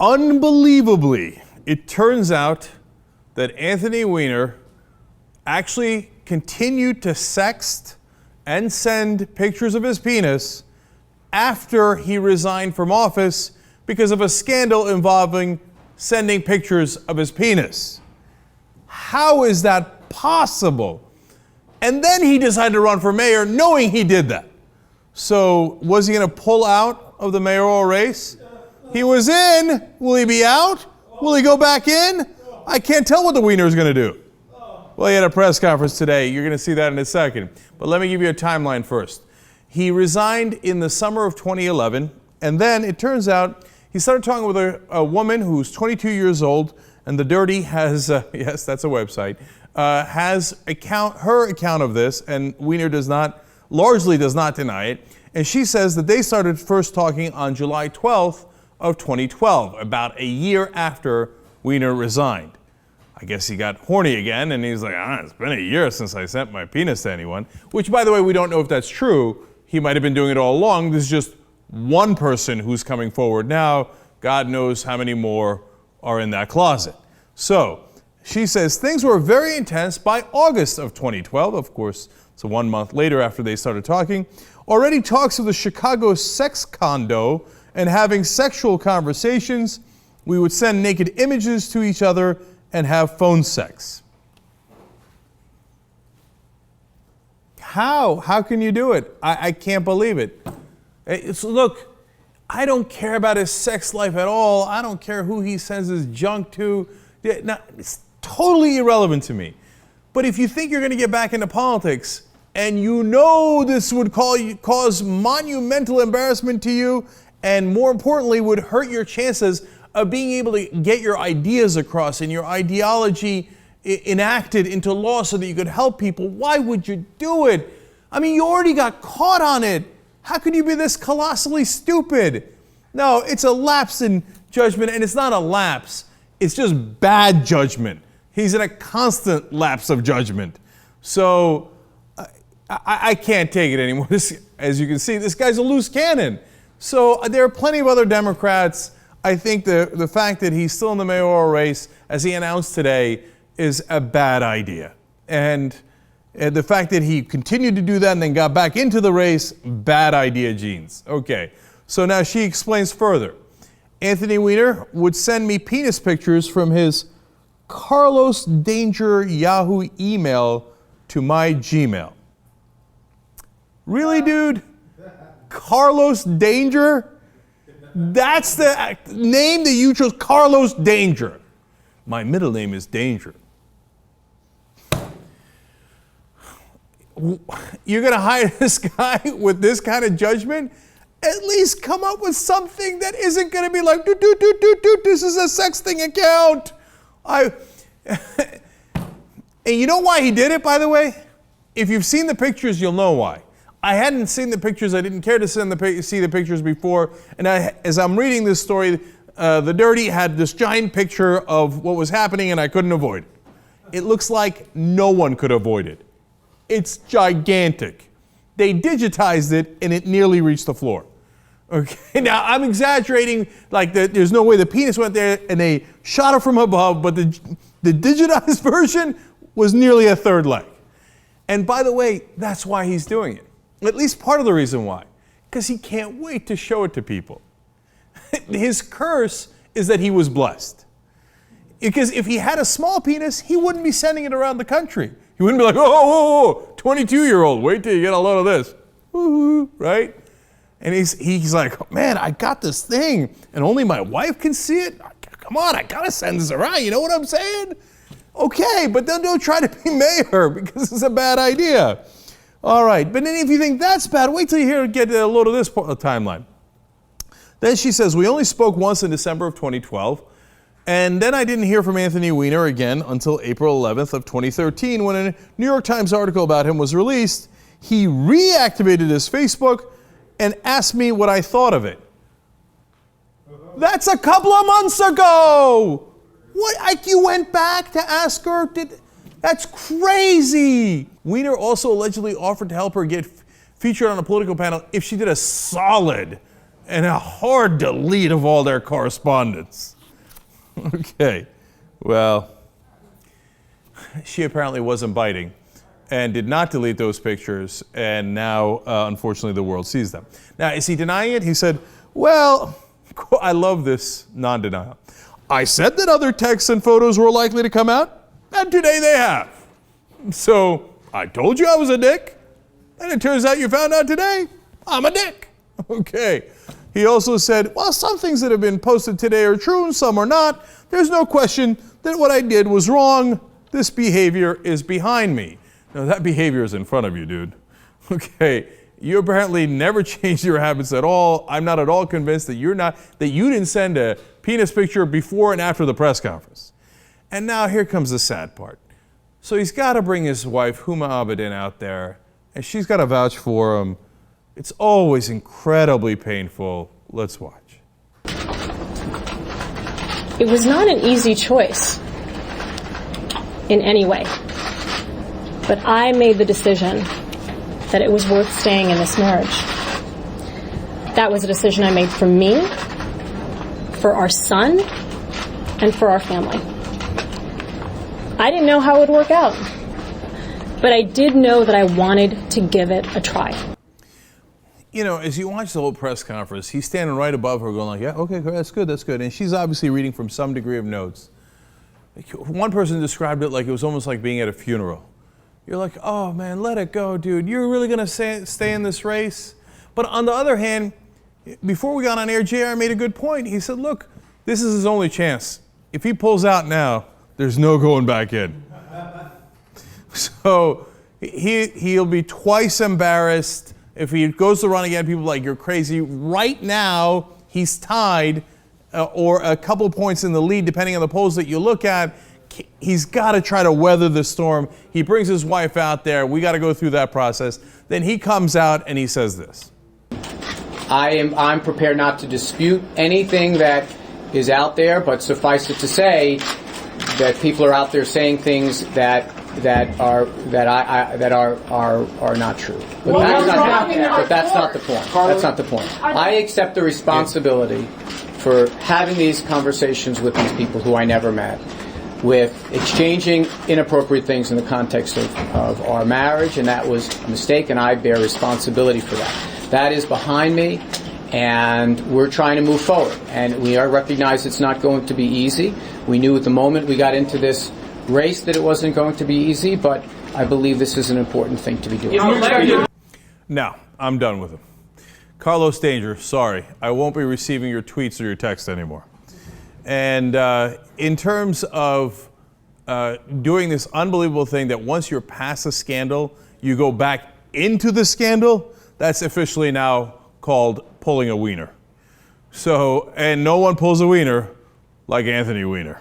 Unbelievably, it turns out that Anthony Weiner actually continued to sext and send pictures of his penis after he resigned from office because of a scandal involving sending pictures of his penis. How is that possible? And then he decided to run for mayor knowing he did that. So was he going to pull out of the mayoral race? He was in. Will he be out? Will he go back in? I can't tell what the Weiner is going to do. Well, he had a press conference today. You're going to see that in a second. But let me give you a timeline first. He resigned in the summer of 2011, and then it turns out he started talking with a woman who's 22 years old, and The Dirty has, yes, that's a website, has her account of this, and Weiner largely does not deny it. And she says that they started first talking on July 12th of 2012, about a year after Weiner resigned. I guess he got horny again, and he's like, it's been a year since I sent my penis to anyone. Which, by the way, we don't know if that's true. He might have been doing it all along. This is just one person who's coming forward now. God knows how many more are in that closet. So, she says things were very intense by August of 2012. Of course, it's 1 month later after they started talking. Already talks of the Chicago sex condo and having sexual conversations. We would send naked images to each other and have phone sex. How can you do it? I can't believe it. Look, I don't care about his sex life at all. I don't care who he sends his junk to. It's totally irrelevant to me. But if you think you're going to get back into politics and you know this would cause monumental embarrassment to you and more importantly would hurt your chances of being able to get your ideas across and your ideology enacted into law so that you could help people, why would you do it? I mean, you already got caught on it. How could you be this colossally stupid? No, it's a lapse in judgment, and it's not a lapse. It's just bad judgment. He's in a constant lapse of judgment. So I can't take it anymore. As you can see, this guy's a loose cannon. So there are plenty of other Democrats. I think the fact that he's still in the mayoral race, as he announced today, is a bad idea. And the fact that he continued to do that and then got back into the race, bad idea, Jeans. Okay, so now she explains further. Anthony Weiner would send me penis pictures from his Carlos Danger Yahoo email to my Gmail. Really, dude? Carlos Danger? That's the name that you chose, Carlos Danger. My middle name is Danger. You're going to hire this guy with this kind of judgment? At least come up with something that isn't going to be like, this is a sexting account. And you know why he did it, by the way? If you've seen the pictures, you'll know why. I hadn't seen the pictures. I didn't care to see the pictures before. And as I'm reading this story, The Dirty had this giant picture of what was happening, and I couldn't avoid it. It looks like no one could avoid it. It's gigantic. They digitized it, and it nearly reached the floor. Okay, now I'm exaggerating, like there's no way the penis went there, and they shot it from above, but the digitized version was nearly a third leg. And by the way, that's why he's doing it. At least part of the reason why. Because he can't wait to show it to people. His curse is that he was blessed. Because if he had a small penis, he wouldn't be sending it around the country. He wouldn't be like, oh, 22-year-old, wait till you get a load of this. Woo-hoo, right? And he's like, man, I got this thing, and only my wife can see it? Come on, I gotta send this around, you know what I'm saying? Okay, but then don't try to be mayor, because it's a bad idea. All right, but then if you think that's bad, wait till you get a load of this timeline. Then she says, we only spoke once in December of 2012, and then I didn't hear from Anthony Weiner again until April 11th of 2013 when a New York Times article about him was released. He reactivated his Facebook and asked me what I thought of it. That's a couple of months ago! What, you went back to ask her? That's crazy! Weiner also allegedly offered to help her get featured on a political panel if she did a solid and a hard delete of all their correspondence. Okay, well, she apparently wasn't biting and did not delete those pictures, and now, unfortunately, the world sees them. Now, is he denying it? He said, well, I love this non-denial. I said that other texts and photos were likely to come out, and today they have. So I told you I was a dick, and it turns out you found out today I'm a dick. Okay. He also said, well, some things that have been posted today are true and some are not. There's no question that what I did was wrong. This behavior is behind me. No, that behavior is in front of you, dude. Okay. You apparently never changed your habits at all. I'm not at all convinced that you didn't send a penis picture before and after the press conference. And now here comes the sad part. So he's got to bring his wife, Huma Abedin, out there, and she's got to vouch for him. It's always incredibly painful. Let's watch. It was not an easy choice in any way, but I made the decision that it was worth staying in this marriage. That was a decision I made for me, for our son, and for our family. I didn't know how it would work out, but I did know that I wanted to give it a try. You know, as you watch the whole press conference, he's standing right above her going like, yeah, okay, that's good, that's good. And she's obviously reading from some degree of notes. One person described it like it was almost like being at a funeral. You're like, oh man, let it go, dude. You're really gonna stay in this race? But on the other hand, before we got on air, JR made a good point. He said, look, this is his only chance. If he pulls out now, there's no going back in. So he'll be twice embarrassed. If he goes to run again, people are like, you're crazy. Right now, he's tied or a couple points in the lead, depending on the polls that you look at. He's got to try to weather the storm. He brings his wife out there. We got to go through that process. Then he comes out and he says this. I'm prepared not to dispute anything that is out there, but suffice it to say that people are out there saying things that are not true. But that's not the point. That's not the point. I accept the responsibility for having these conversations with these people who I never met, with exchanging inappropriate things in the context of our marriage, and that was a mistake, and I bear responsibility for that. That is behind me, and we're trying to move forward. And we recognize it's not going to be easy. We knew at the moment we got into this race that it wasn't going to be easy, but I believe this is an important thing to be doing. Now, I'm done with him. Carlos Danger, sorry. I won't be receiving your tweets or your texts anymore. And in terms of doing this unbelievable thing that once you're past a scandal, you go back into the scandal, that's officially now called pulling a wiener. So, and no one pulls a wiener like Anthony Weiner.